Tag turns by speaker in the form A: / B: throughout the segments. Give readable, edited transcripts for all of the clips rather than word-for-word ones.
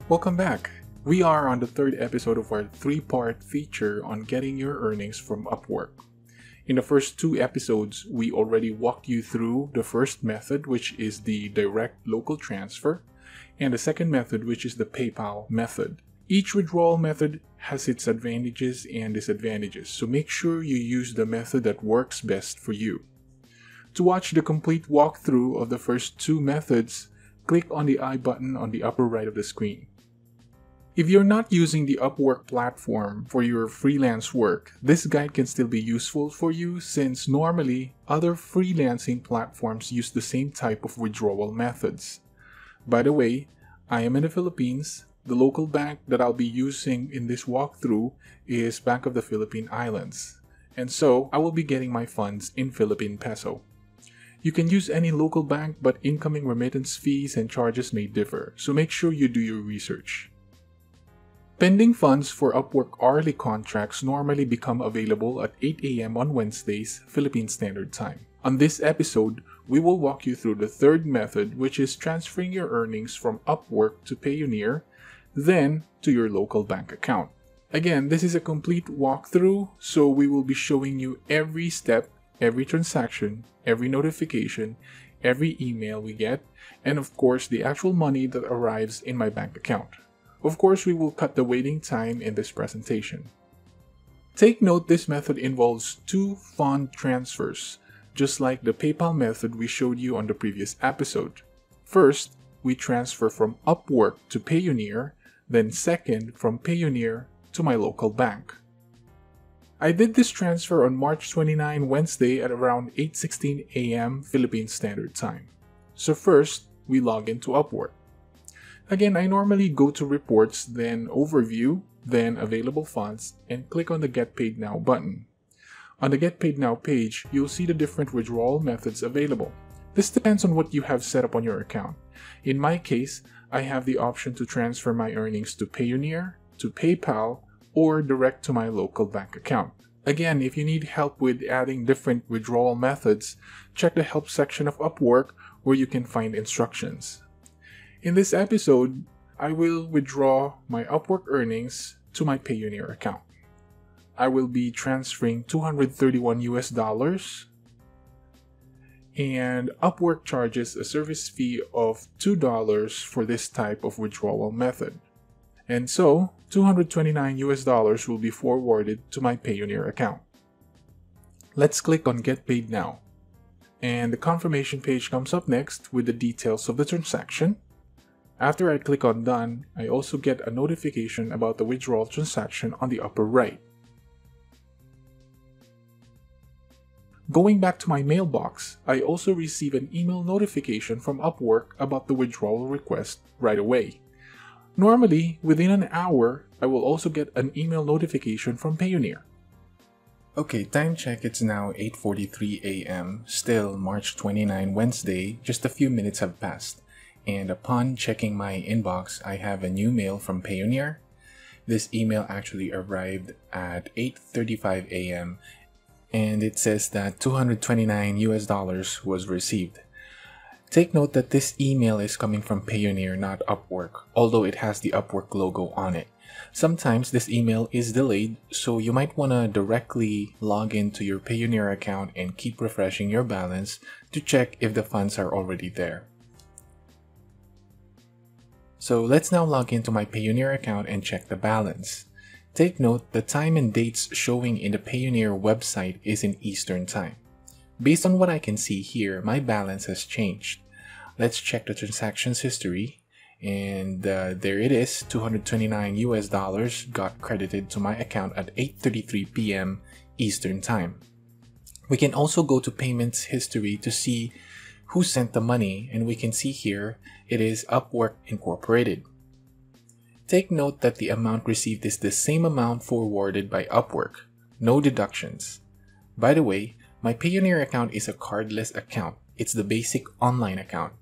A: Welcome back. We are on the third episode of our three-part feature on getting your earnings from Upwork. In the first two episodes, we already walked you through the first method, which is the direct local transfer, and the second method, which is the PayPal method. Each withdrawal method has its advantages and disadvantages, so make sure you use the method that works best for you. To watch the complete walkthrough of the first two methods, click on the I button on the upper right of the screen. If you're not using the Upwork platform for your freelance work, this guide can still be useful for you since normally other freelancing platforms use the same type of withdrawal methods. By the way, I am in the Philippines. The local bank that I'll be using in this walkthrough is Bank of the Philippine Islands, and so I will be getting my funds in Philippine peso. You can use any local bank, but incoming remittance fees and charges may differ, so make sure you do your research. Pending funds for Upwork hourly contracts normally become available at 8 a.m. on Wednesdays, Philippine Standard Time. On this episode, we will walk you through the third method, which is transferring your earnings from Upwork to Payoneer, then to your local bank account. Again, this is a complete walkthrough, so we will be showing you every step, every transaction, every notification, every email we get, and of course the actual money that arrives in my bank account. Of course, we will cut the waiting time in this presentation. Take note, this method involves two fund transfers, just like the PayPal method we showed you on the previous episode. First, we transfer from Upwork to Payoneer, then second from Payoneer to my local bank. I did this transfer on March 29, Wednesday at around 8:16 a.m. Philippine Standard Time. So first, we log into Upwork. Again, I normally go to Reports, then Overview, then Available Funds, and click on the Get Paid Now button. On the Get Paid Now page, you'll see the different withdrawal methods available. This depends on what you have set up on your account. In my case, I have the option to transfer my earnings to Payoneer, to PayPal, or direct to my local bank account. Again, if you need help with adding different withdrawal methods, check the help section of Upwork where you can find instructions. In this episode, I will withdraw my Upwork earnings to my Payoneer account. I will be transferring $231 and Upwork charges a service fee of $2 for this type of withdrawal method. And so, $229 will be forwarded to my Payoneer account. Let's click on Get Paid Now. And the confirmation page comes up next with the details of the transaction. After I click on Done, I also get a notification about the withdrawal transaction on the upper right. Going back to my mailbox, I also receive an email notification from Upwork about the withdrawal request right away. Normally, within an hour, I will also get an email notification from Payoneer. Okay, time check, it's now 8:43 a.m. Still March 29, Wednesday, just a few minutes have passed. And upon checking my inbox, I have a new mail from Payoneer. This email actually arrived at 8:35 a.m. and it says that $229 was received. Take note that this email is coming from Payoneer, not Upwork, although it has the Upwork logo on it. Sometimes this email is delayed, so you might want to directly log into your Payoneer account and keep refreshing your balance to check if the funds are already there. So let's now log into my Payoneer account and check the balance. Take note, the time and dates showing in the Payoneer website is in Eastern Time. Based on what I can see here, my balance has changed. Let's check the transactions history, and there it is, $229 got credited to my account at 8:33 p.m. Eastern Time. We can also go to payments history to see who sent the money, and we can see here it is Upwork Incorporated. Take note that the amount received is the same amount forwarded by Upwork, no deductions. By the way, my Payoneer account is a cardless account. It's the basic online account.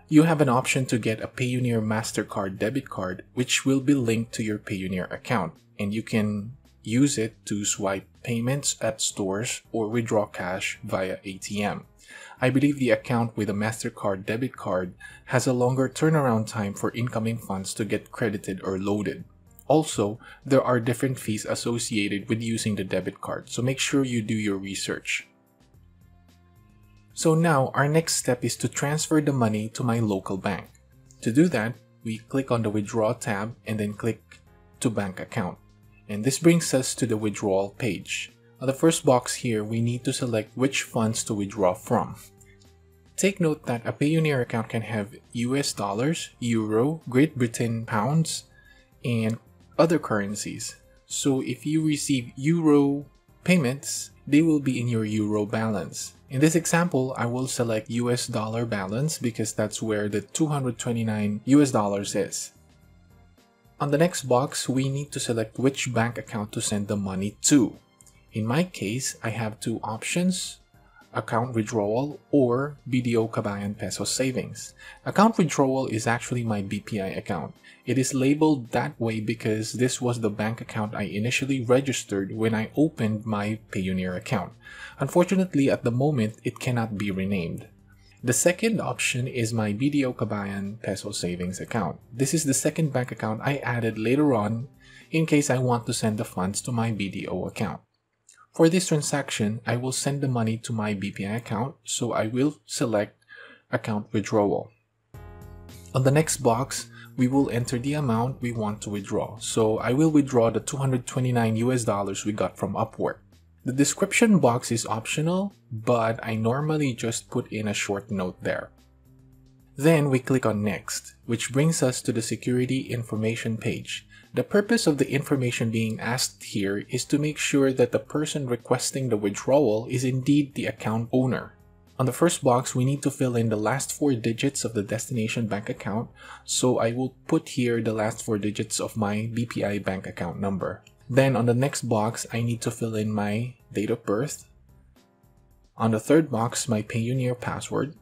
A: You have an option to get a Payoneer MasterCard debit card, which will be linked to your Payoneer account, and you can use it to swipe payments at stores or withdraw cash via ATM. I believe the account with a MasterCard debit card has a longer turnaround time for incoming funds to get credited or loaded. Also, there are different fees associated with using the debit card, so make sure you do your research. So now, our next step is to transfer the money to my local bank. To do that, we click on the Withdraw tab and then click to Bank Account. And this brings us to the withdrawal page. On the first box here, we need to select which funds to withdraw from. Take note that a Payoneer account can have US dollars, Euro, Great Britain pounds, and other currencies. So if you receive Euro payments, they will be in your Euro balance. In this example, I will select US dollar balance because that's where the 229 US dollars is. On the next box, we need to select which bank account to send the money to. In my case, I have two options: account withdrawal or BDO Kabayan Peso Savings. Account withdrawal is actually my BPI account. It is labeled that way because this was the bank account I initially registered when I opened my Payoneer account. Unfortunately, at the moment, it cannot be renamed. The second option is my BDO Kabayan Peso Savings account. This is the second bank account I added later on in case I want to send the funds to my BDO account. For this transaction, I will send the money to my BPI account, so I will select account withdrawal. On the next box, we will enter the amount we want to withdraw. So I will withdraw the 229 US dollars we got from Upwork. The description box is optional, but I normally just put in a short note there. Then we click on Next, which brings us to the security information page. The purpose of the information being asked here is to make sure that the person requesting the withdrawal is indeed the account owner. On the first box, we need to fill in the last 4 digits of the destination bank account, so I will put here the last 4 digits of my BPI bank account number. Then on the next box, I need to fill in my date of birth. On the third box, my Payoneer password.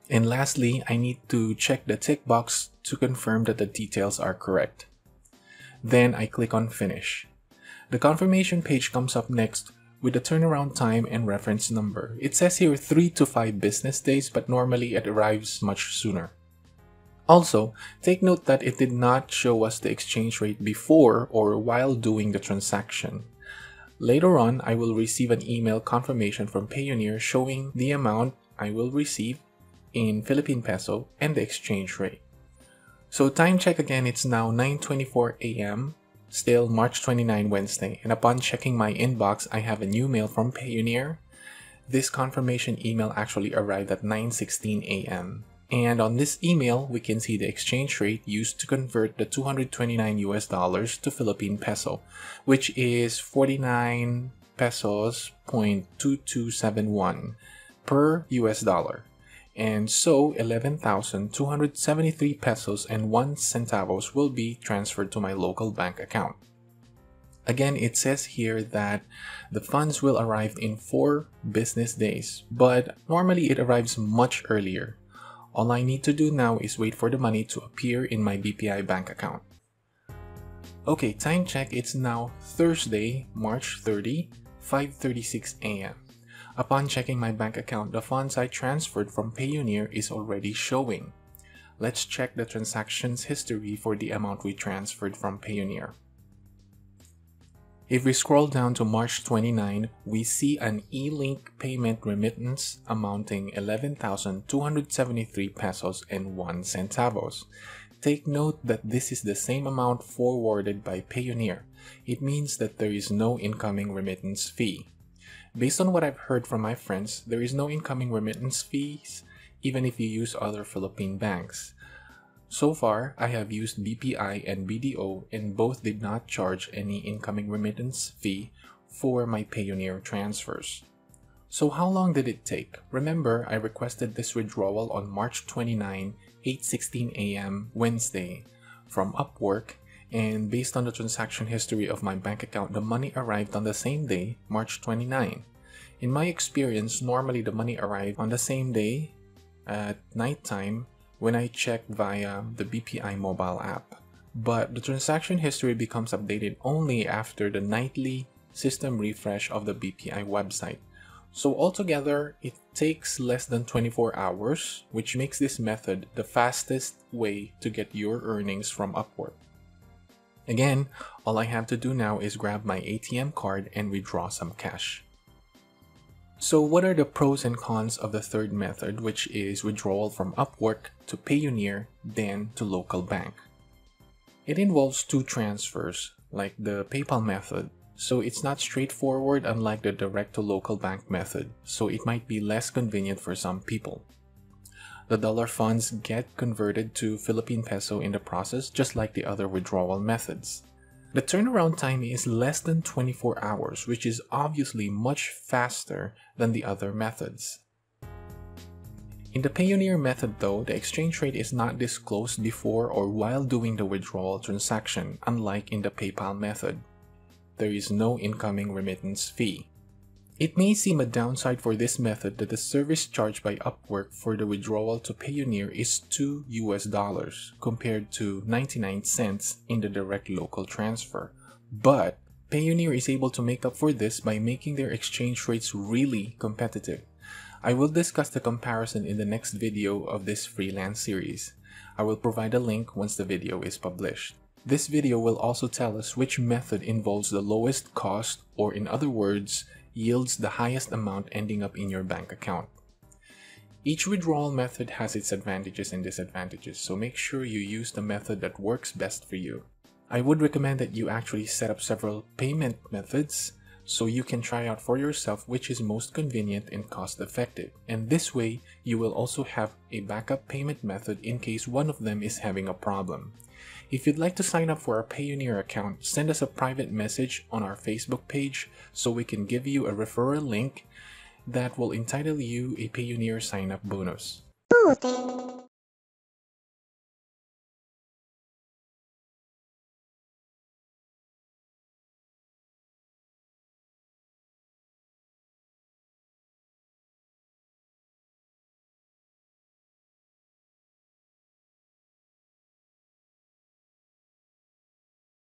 A: And lastly, I need to check the tick box to confirm that the details are correct. Then I click on Finish. The confirmation page comes up next with the turnaround time and reference number. It says here 3 to 5 business days, but normally it arrives much sooner. Also, take note that it did not show us the exchange rate before or while doing the transaction. Later on, I will receive an email confirmation from Payoneer showing the amount I will receive in Philippine peso and the exchange rate. So time check again, it's now 9:24 AM, still March 29 Wednesday, and upon checking my inbox, I have a new mail from Payoneer. This confirmation email actually arrived at 9:16 AM. And on this email, we can see the exchange rate used to convert the 229 US dollars to Philippine peso, which is 49 pesos 0.2271 per US dollar. And so 11,273 pesos and 1 centavos will be transferred to my local bank account. Again, it says here that the funds will arrive in 4 business days, but normally it arrives much earlier. All I need to do now is wait for the money to appear in my BPI bank account. Okay, time check, it's now Thursday, March 30, 5:36 AM. Upon checking my bank account, the funds I transferred from Payoneer is already showing. Let's check the transactions history for the amount we transferred from Payoneer. If we scroll down to March 29, we see an e-link payment remittance amounting 11,273 pesos and 1 centavos. Take note that this is the same amount forwarded by Payoneer. It means that there is no incoming remittance fee. Based on what I've heard from my friends, there is no incoming remittance fees even if you use other Philippine banks. So far, I have used BPI and BDO and both did not charge any incoming remittance fee for my Payoneer transfers. So how long did it take? Remember, I requested this withdrawal on March 29, 8:16 AM Wednesday from Upwork, and based on the transaction history of my bank account, the money arrived on the same day, March 29. In my experience, normally the money arrived on the same day at nighttime when I check via the BPI mobile app. But the transaction history becomes updated only after the nightly system refresh of the BPI website. So altogether, it takes less than 24 hours, which makes this method the fastest way to get your earnings from Upwork. Again, all I have to do now is grab my ATM card and withdraw some cash. So what are the pros and cons of the third method, which is withdrawal from Upwork to Payoneer, then to local bank? It involves two transfers, like the PayPal method, so it's not straightforward unlike the direct to local bank method, so it might be less convenient for some people. The dollar funds get converted to Philippine peso in the process, just like the other withdrawal methods. The turnaround time is less than 24 hours, which is obviously much faster than the other methods. In the Payoneer method though, the exchange rate is not disclosed before or while doing the withdrawal transaction, unlike in the PayPal method. There is no incoming remittance fee. It may seem a downside for this method that the service charged by Upwork for the withdrawal to Payoneer is $2 compared to 99 cents in the direct local transfer. But Payoneer is able to make up for this by making their exchange rates really competitive. I will discuss the comparison in the next video of this freelance series. I will provide a link once the video is published. This video will also tell us which method involves the lowest cost, or in other words, yields the highest amount ending up in your bank account. Each withdrawal method has its advantages and disadvantages, so make sure you use the method that works best for you. I would recommend that you actually set up several payment methods so you can try out for yourself which is most convenient and cost effective, and this way you will also have a backup payment method in case one of them is having a problem. If you'd like to sign up for our Payoneer account, send us a private message on our Facebook page so we can give you a referral link that will entitle you a Payoneer sign-up bonus.